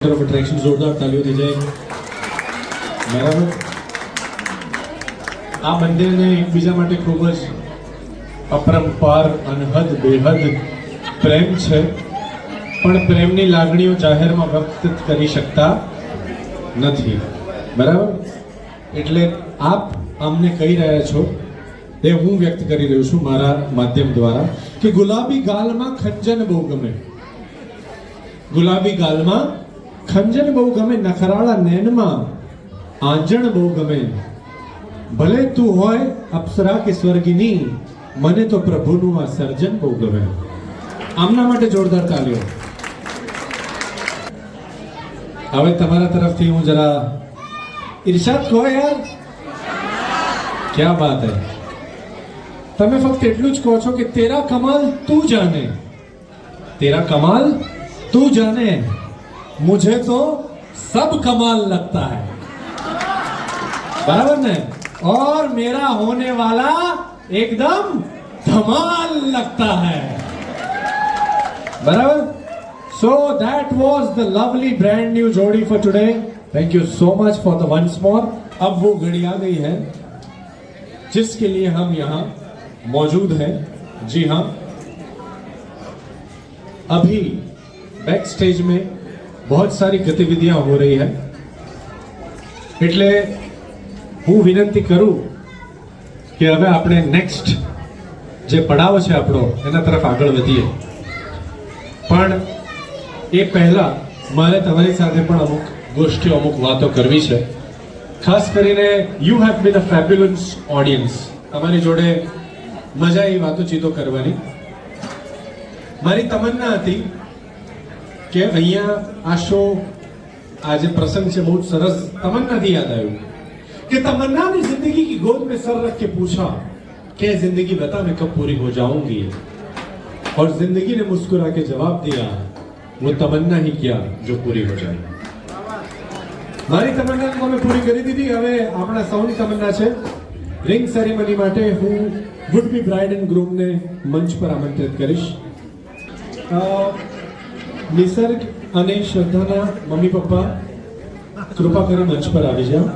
तरफ अट्रैक्शन जोरदार तालियों दी जाए બરાબર આ બંનેને એકબીજા માટે ખૂબ જ અપરંપાર અનહદ બેહદ પ્રેમ છે પણ પ્રેમની લાગણીઓ જાહેરમાં વ્યક્ત કરી શકતા નથી બરાબર એટલે આપ અમને કહી રહ્યા છો એ હું વ્યક્ત કરી રહ્યો છું મારા માધ્યમ દ્વારા કે ગુલાબી ગાલમાં ખંજન બહુ ગમે ગુલાબી ગાલમાં ખંજન બહુ ગમે નખરાળા નૈનમાં આંજણ બહુ ગમે ભલે તું હોય અપ્સરા કે સ્વર્ગિની મને તો પ્રભુનું આ સર્જન બહુ ગમે આમના માટે જોરદાર તાલીઓ હવે તમારા તરફથી હું જરા ઇરશાદ કહો યાર ક્યા બાત હૈ તમે ફક્ત એટલું જ કહો છો કે તેરા કમાલ તું જાને तेरा कमाल तू जाने मुझे तो सब कमाल लगता है बराबर ने और मेरा होने वाला एकदम धमाल लगता है बराबर so that was the lovely brand new जोड़ी for today thank you so much for the once more अब वो घड़ी आ गई है जिसके लिए हम यहाँ मौजूद हैं जी हाँ अभी बैक स्टेज में बहुत सारी गतिविधियां हो रही है એટલે હું વિનંતી કરું કે હવે આપણે નેક્સ્ટ જે પડાવ છે આપણો એના તરફ આગળ વધીએ પણ એ પહેલા મારે તમારી સાથે પણ અમુક ગોષ્ઠીઓ અમુક વાતો કરવી છે ખાસ કરીને you have been a fabulous audience તમારી જોડે મજા આવી વાતોચીતો કરવાની મારી તમન્ના હતી કે અહીંયા આ શો आज प्रसंग से बहुत सरस तमन्ना दी याद आयु कि तमन्ना ने जिंदगी की गोद में सर रख के पूछा कि जिंदगी बता मैं कब पूरी हो जाऊंगी और जिंदगी ने मुस्कुरा के जवाब दिया वो तमन्ना ही क्या जो पूरी हो जाए મારી તમન્ના તો અમે પૂરી કરી દીધી હવે આપણા સૌની તમન્ના છે રિંગ સેરેમની માટે હું would be bride and groom ને મંચ પર આમંત્રિત કરીશ નિસર્ગ અને શ્રદ્ધાના મમ્મી પપ્પા કૃપા કરી મંચ પર આવી જાઓ